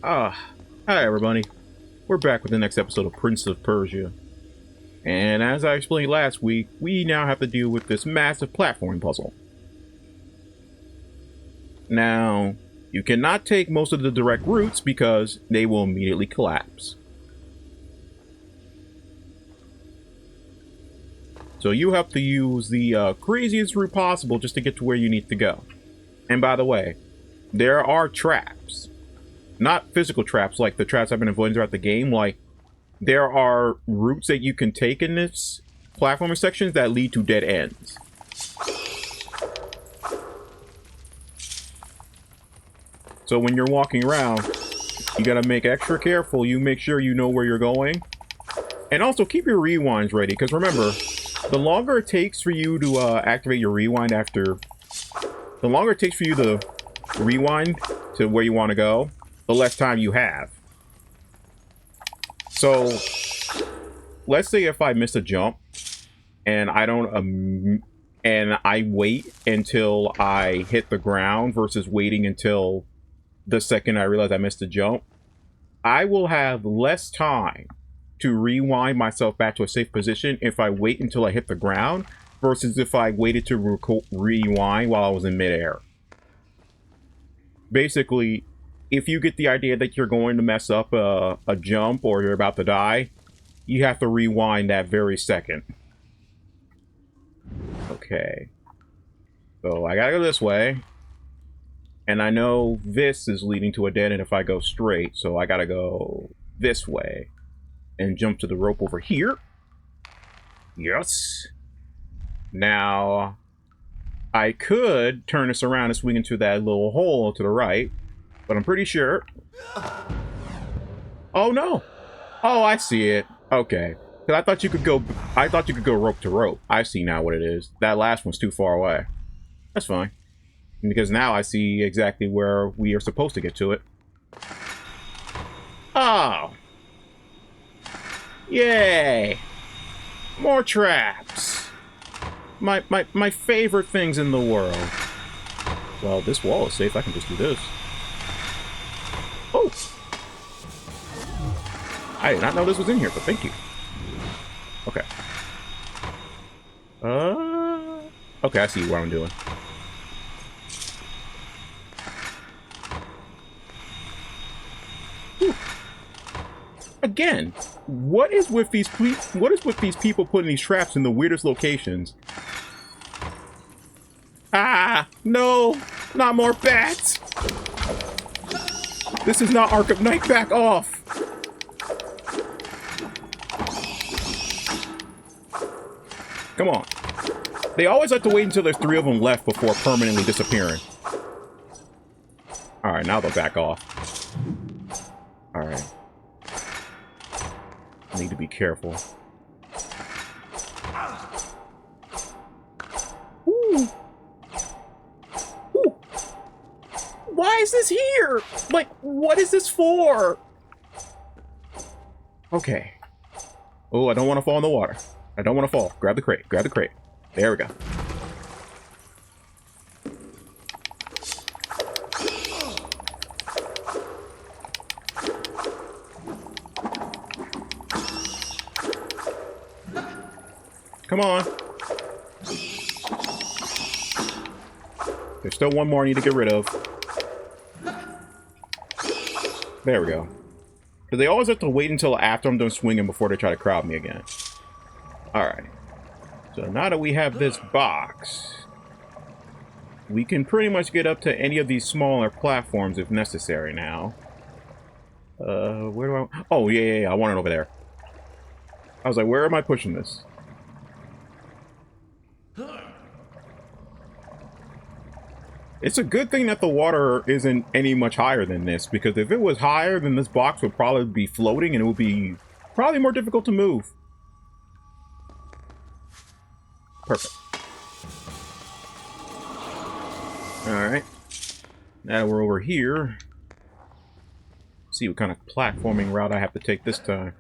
Hi everybody. We're back with the next episode of Prince of Persia. And as I explained last week, we now have to deal with this massive platforming puzzle. Now, you cannot take most of the direct routes because they will immediately collapse. So you have to use the craziest route possible just to get to where you need to go. And by the way, there are traps. Not physical traps like the traps I've been avoiding throughout the game. Like, there are routes that you can take in this platforming section that lead to dead ends. So when you're walking around, you gotta make extra careful. You make sure you know where you're going. And also keep your rewinds ready, because remember, the longer it takes for you to activate your rewind after... The longer it takes for you to rewind to where you want to go, the less time you have. So, let's say if I miss a jump, and I don't, and I wait until I hit the ground versus waiting until the second I realize I missed a jump, I will have less time to rewind myself back to a safe position if I wait until I hit the ground versus if I waited to rewind while I was in midair. Basically, if you get the idea that you're going to mess up a jump or you're about to die, you have to rewind that very second. Okay. So I gotta go this way. And I know this is leading to a dead end if I go straight, so I gotta go this way. And jump to the rope over here. Yes. Now, I could turn this around and swing into that little hole to the right. But I'm pretty sure... Oh, no. Oh, I see it. Okay. Because I thought you could go... I thought you could go rope to rope. I see now what it is. That last one's too far away. That's fine. Because now I see exactly where we are supposed to get to it. Oh. Yay. More traps. My favorite things in the world. Well, this wall is safe. I can just do this. Oh! I did not know this was in here, but thank you. Okay. Okay, I see what I'm doing. Whew. Again, what is with these people putting these traps in the weirdest locations? Ah, no, not more bats. This is not Arkham Knight, back off! Come on. They always like to wait until there's 3 of them left before permanently disappearing. Alright, now they'll back off. Alright. I need to be careful. Ooh. Ooh. Why is this here? Like, what is this for? Okay. Oh, I don't want to fall in the water. I don't want to fall. Grab the crate. Grab the crate. There we go. Come on. There's still one more I need to get rid of. There we go. Because they always have to wait until after I'm done swinging before they try to crowd me again. Alright. So now that we have this box, we can pretty much get up to any of these smaller platforms if necessary now. Where do I... Oh, yeah, I want it over there. I was like, where am I pushing this? It's a good thing that the water isn't any much higher than this, because if it was higher, then this box would probably be floating and it would be probably more difficult to move. Perfect. Alright. Now we're over here. Let's see what kind of platforming route I have to take this time.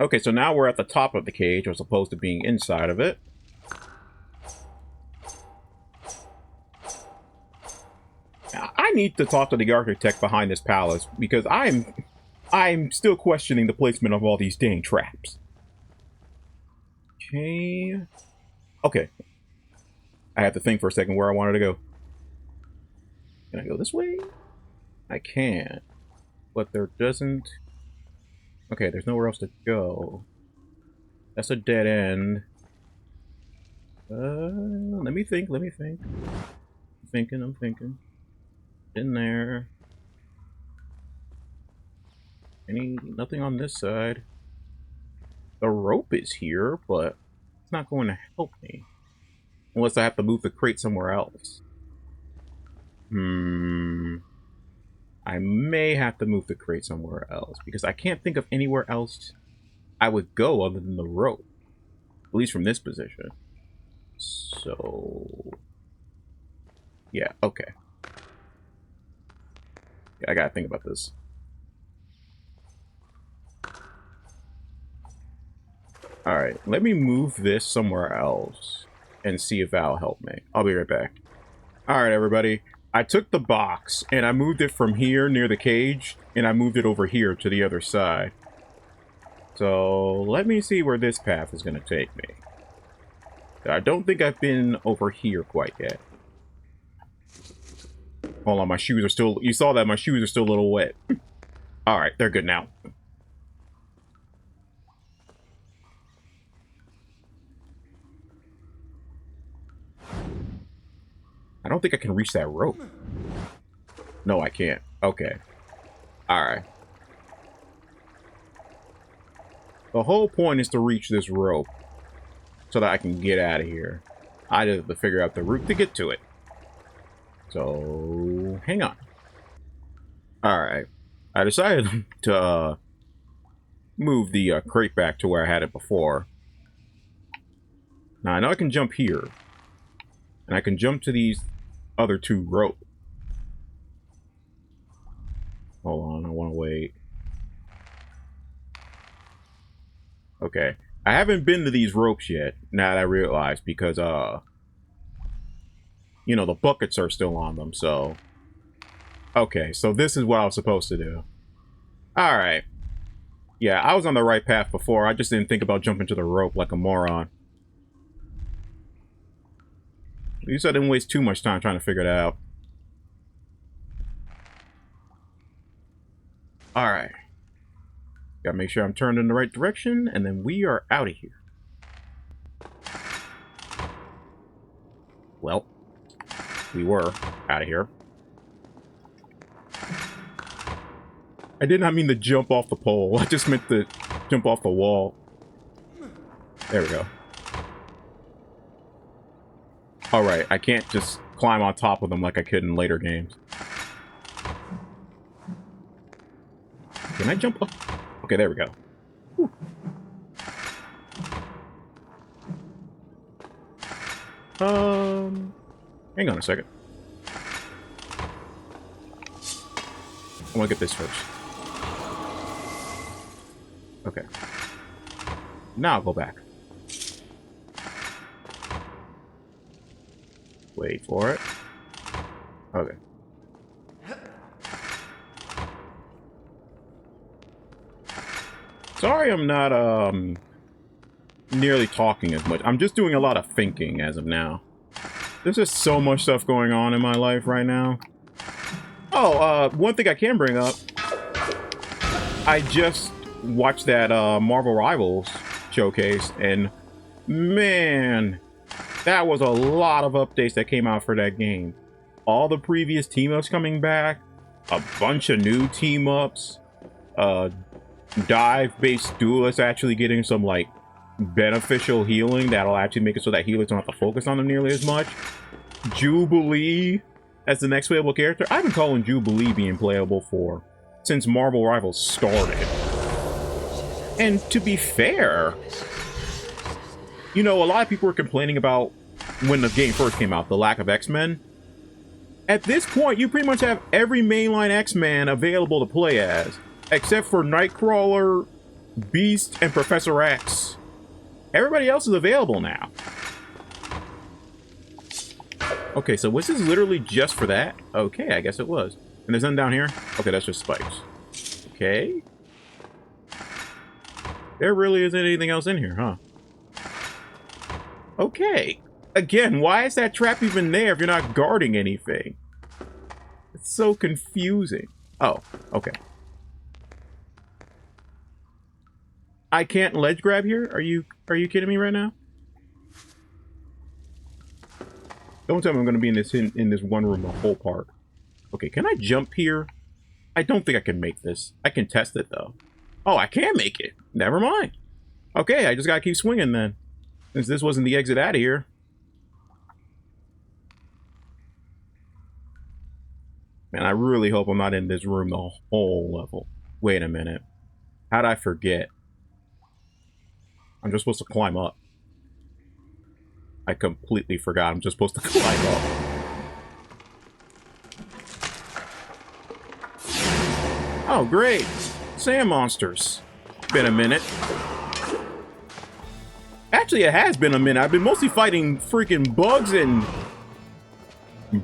Okay, so now we're at the top of the cage as opposed to being inside of it. I I need to talk to the architect behind this palace because I'm still questioning the placement of all these dang traps. Okay. Okay. I have to think for a second where I wanted to go. Can I go this way? I can. But there doesn't... Okay, there's nowhere else to go. That's a dead end. Let me think. I'm thinking. In there. Nothing on this side. The rope is here, but it's not going to help me. Unless I have to move the crate somewhere else. I may have to move the crate somewhere else, because I can't think of anywhere else I would go other than the rope. At least from this position. So... yeah, okay. I gotta think about this. Alright, let me move this somewhere else and see if that'll help me. I'll be right back. Alright, everybody. I took the box and I moved it from here near the cage and I moved it over here to the other side. So let me see where this path is going to take me. I don't think I've been over here quite yet. Hold on, my shoes are still... you saw that my shoes are still a little wet. Alright, they're good now. I don't think I can reach that rope. No, I can't. Okay. Alright. The whole point is to reach this rope so that I can get out of here. I just have to figure out the route to get to it. So, hang on. Alright. I decided to move the crate back to where I had it before. Now, I know I can jump here. And I can jump to these other two ropes. Hold on, I want to wait. Okay. I haven't been to these ropes yet, now that I realize, because, you know, the buckets are still on them, so... okay, so this is what I was supposed to do. Alright. Yeah, I was on the right path before, I just didn't think about jumping to the rope like a moron. At least I didn't waste too much time trying to figure it out. Alright. Gotta make sure I'm turned in the right direction, and then we are out of here. Well, we were out of here. I did not mean to jump off the pole. I just meant to jump off the wall. There we go. Alright, I can't just climb on top of them like I could in later games. Can I jump up? Okay, there we go. Whew. Hang on a second. I want to get this first. Okay. Now I'll go back. Wait for it. Okay. Sorry I'm not, nearly talking as much. I'm just doing a lot of thinking as of now. There's just so much stuff going on in my life right now. Oh, one thing I can bring up. I just watched that, Marvel Rivals showcase, and man... that was a lot of updates that came out for that game. All the previous team-ups coming back, a bunch of new team-ups, dive-based duelists actually getting some, like, beneficial healing that'll actually make it so that healers don't have to focus on them nearly as much. Jubilee as the next playable character. I've been calling Jubilee being playable since Marvel Rivals started. And to be fair... you know, a lot of people were complaining about, when the game first came out, the lack of X-Men. At this point, you pretty much have every mainline X-Man available to play as, except for Nightcrawler, Beast, and Professor X. Everybody else is available now. Okay, so was this literally just for that? Okay, I guess it was. And there's none down here? Okay, that's just spikes. Okay. There really isn't anything else in here, huh? Okay. Again, why is that trap even there if you're not guarding anything? It's so confusing. Oh, okay. I can't ledge grab here? Are you kidding me right now? Don't tell me I'm going to be in this one room the whole park. Okay, can I jump here? I don't think I can make this. I can test it, though. Oh, I can make it. Never mind. Okay, I just got to keep swinging, then. Since this wasn't the exit out of here. Man, I really hope I'm not in this room the whole level. Wait a minute. How'd I forget? I'm just supposed to climb up. I completely forgot I'm just supposed to climb up. Oh, great. Sand monsters. Been a minute. Actually, it has been a minute. I've been mostly fighting freaking bugs and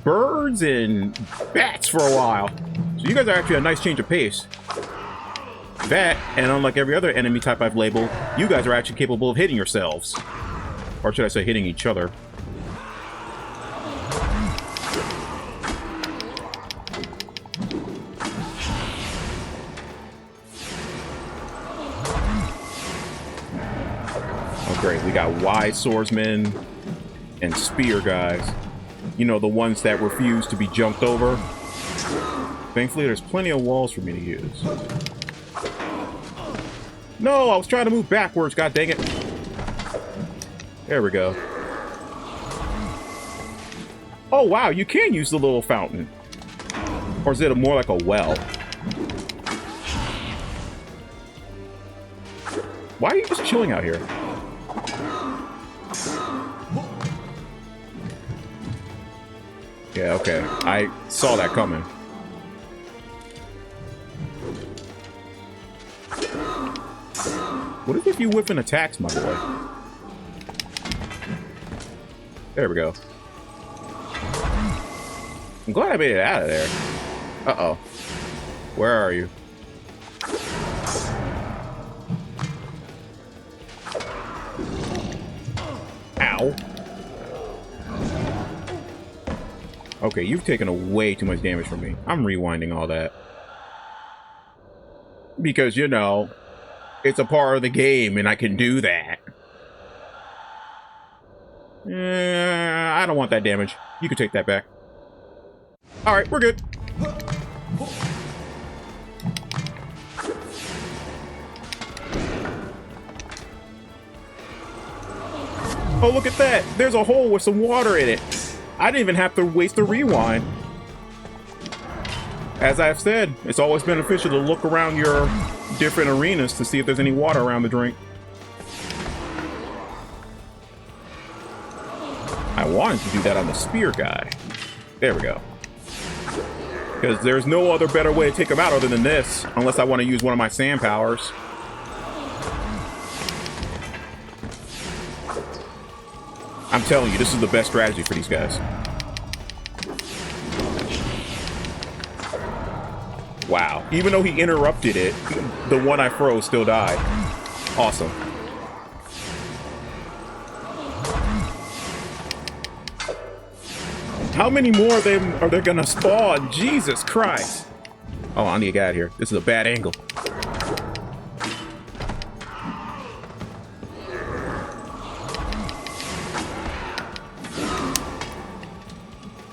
birds and bats for a while. So you guys are actually a nice change of pace. That, and unlike every other enemy type I've labeled, you guys are actually capable of hitting yourselves. Or should I say hitting each other. Oh great, we got wise swordsmen and spear guys. You know, the ones that refuse to be jumped over. Thankfully, there's plenty of walls for me to use. No, I was trying to move backwards, god dang it. There we go. Oh, wow, you can use the little fountain. Or is it more like a well? Why are you just chilling out here? Yeah, okay. I saw that coming. What if you whip and attacks, my boy? There we go. I'm glad I made it out of there. Uh-oh. Where are you? Ow. Okay, you've taken way too much damage from me. I'm rewinding all that. Because, you know, it's a part of the game and I can do that. I don't want that damage. You can take that back. Alright, we're good. Oh, look at that. There's a hole with some water in it. I didn't even have to waste a rewind. As I've said, it's always beneficial to look around your different arenas to see if there's any water around the drink. I wanted to do that on the spear guy. There we go. Because there's no other better way to take him out other than this, unless I want to use one of my sand powers. I'm telling you, this is the best strategy for these guys. Wow. Even though he interrupted it, the one I froze still died. Awesome. How many more of them are there gonna spawn? Jesus Christ. Oh, I need to get out of here. This is a bad angle.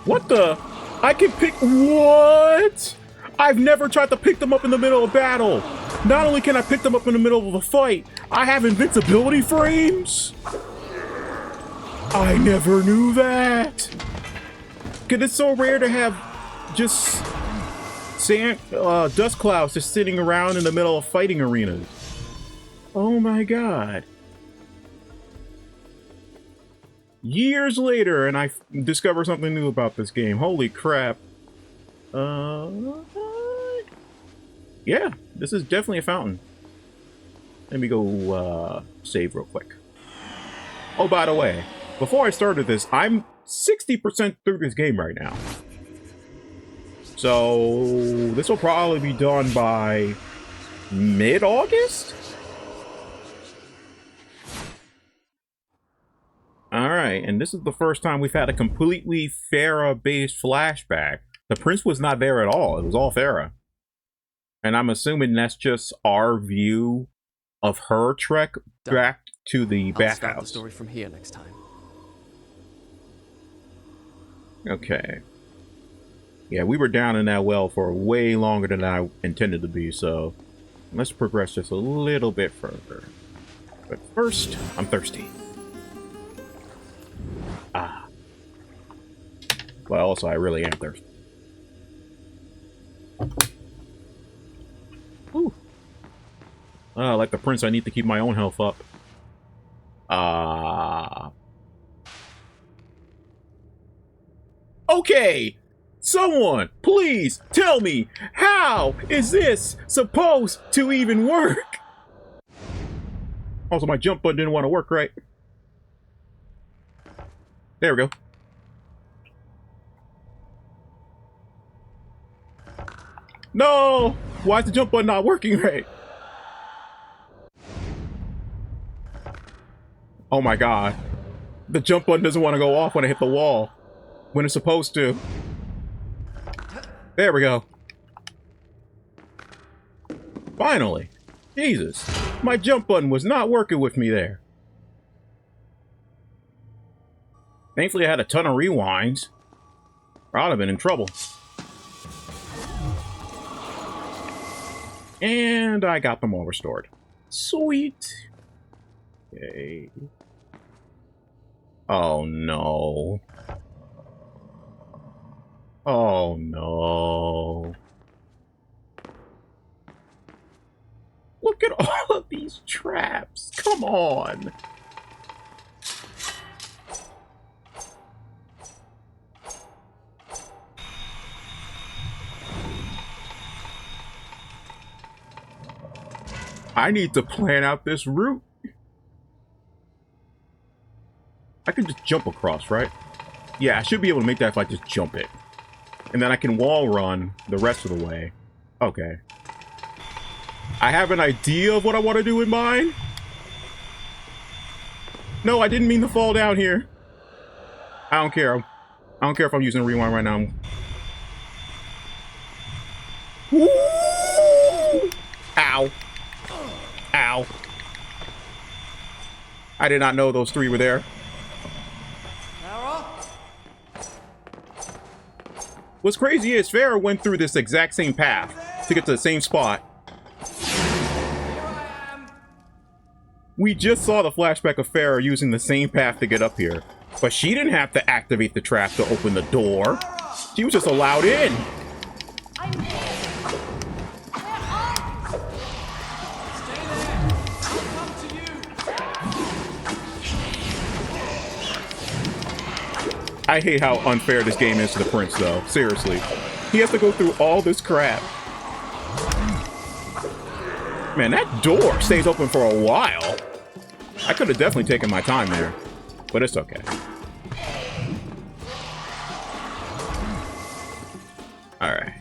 What the? I can pick... What? I've never tried to pick them up in the middle of battle. Not only can I pick them up in the middle of a fight, I have invincibility frames. I never knew that. Because it's so rare to have just sand, dust clouds just sitting around in the middle of fighting arenas. Oh my god. Years later, and I discover something new about this game. Holy crap. Yeah, this is definitely a fountain. Let me go save real quick. Oh, by the way, before I started this, I'm 60% through this game right now. So this will probably be done by mid-August? Alright, and this is the first time we've had a completely Farah-based flashback. The prince was not there at all. It was all Farah. And I'm assuming that's just our view of her trek back to the bathhouse. Start the story from here next time. Okay. Yeah, we were down in that well for way longer than I intended to be, so let's progress just a little bit further. But first, I'm thirsty. Ah. Well, also, I really am thirsty. Whew. Like the prince, I need to keep my own health up. Okay! Someone, please tell me, how is this supposed to even work? Also, my jump button didn't want to work right. There we go. No! Why is the jump button not working right? Oh my god. The jump button doesn't want to go off when I hit the wall. When it's supposed to. There we go. Finally. Jesus. My jump button was not working with me there. Thankfully I had a ton of rewinds, or I'd have been in trouble. And I got them all restored. Sweet. Okay. Oh no. Oh no. Look at all of these traps. Come on. I need to plan out this route. I can just jump across, right? Yeah, I should be able to make that if I just jump it. And then I can wall run the rest of the way. Okay. I have an idea of what I want to do in mine. No, I didn't mean to fall down here. I don't care. I don't care if I'm using rewind right now. Woo! Ow. Ow. I did not know those three were there. What's crazy is Farah went through this exact same path to get to the same spot. We just saw the flashback of Farah using the same path to get up here. But she didn't have to activate the trap to open the door. She was just allowed in. I hate how unfair this game is to the prince, though. Seriously. He has to go through all this crap. Man, that door stays open for a while. I could have definitely taken my time there. But it's okay. Alright.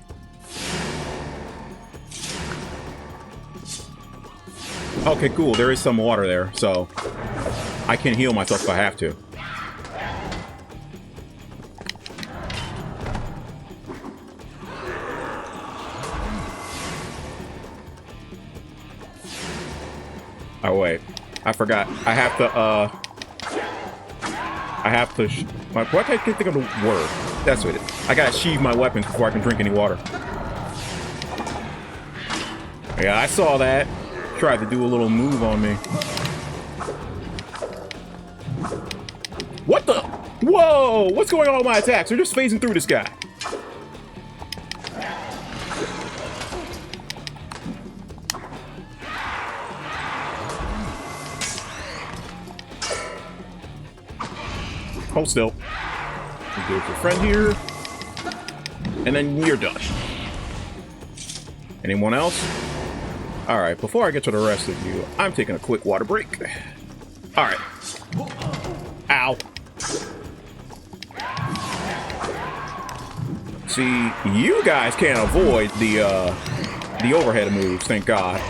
Okay, cool. There is some water there, so I can heal myself if I have to. Oh, wait. I forgot. I have to, why can't I think of the word? That's what it is. I gotta sheathe my weapons before I can drink any water. Yeah, I saw that. Tried to do a little move on me. What the? Whoa! What's going on with my attacks? They're just phasing through this guy. Hold still. Go with your friend here. And then you're done. Anyone else? Alright, before I get to the rest of you, I'm taking a quick water break. Alright. Ow. See, you guys can't avoid the overhead moves, thank God.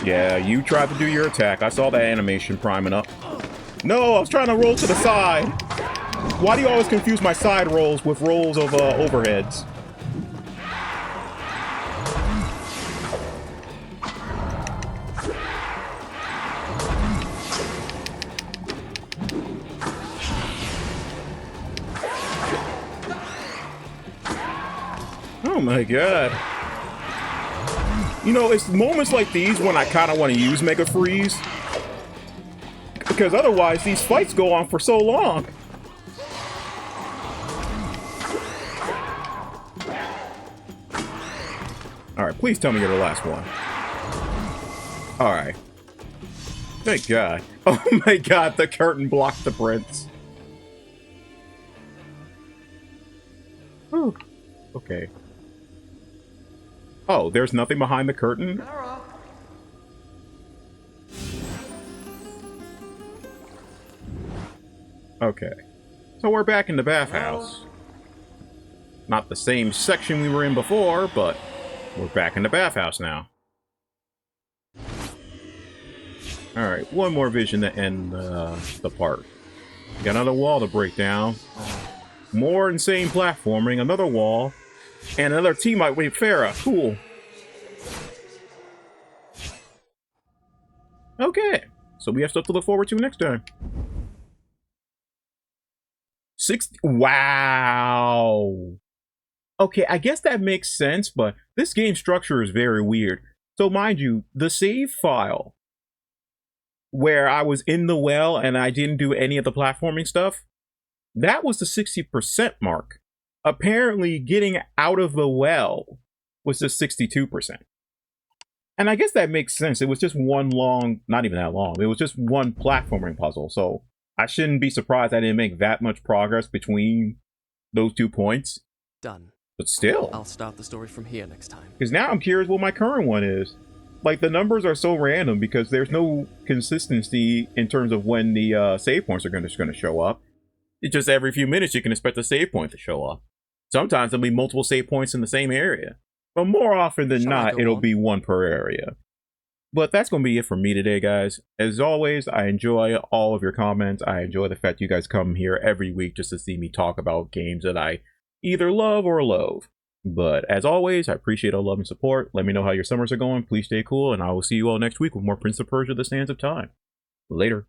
Yeah, you tried to do your attack. I saw that animation priming up. No, I was trying to roll to the side. Why do you always confuse my side rolls with rolls of overheads? Oh my god. You know, it's moments like these when I kind of want to use Mega Freeze. Because otherwise, these fights go on for so long. Alright, please tell me you're the last one. Alright. Thank God. Oh my god, the curtain blocked the prince. Whew. Okay. Oh, there's nothing behind the curtain? Okay. So we're back in the bathhouse. Not the same section we were in before, but we're back in the bathhouse now. Alright, one more vision to end the part. Got another wall to break down. More insane platforming, another wall. And another teammate with Farah. Cool. Okay. So we have stuff to look forward to next time. 60. Wow. Okay, I guess that makes sense, but this game structure is very weird. So mind you, the save file where I was in the well and I didn't do any of the platforming stuff, that was the 60% mark. Apparently, getting out of the well was just 62%. And I guess that makes sense. It was just one long, not even that long, it was just one platforming puzzle. So I shouldn't be surprised I didn't make that much progress between those 2 points. Done. But still. I'll start the story from here next time. Because now I'm curious what my current one is. Like, the numbers are so random because there's no consistency in terms of when the save points are going to show up. It's just every few minutes you can expect a save point to show up. Sometimes there'll be multiple save points in the same area. But more often than not, it'll be one per area. But that's going to be it for me today, guys. As always, I enjoy all of your comments. I enjoy the fact you guys come here every week just to see me talk about games that I either love or loathe. But as always, I appreciate all love and support. Let me know how your summers are going. Please stay cool, and I will see you all next week with more Prince of Persia: The Sands of Time. Later.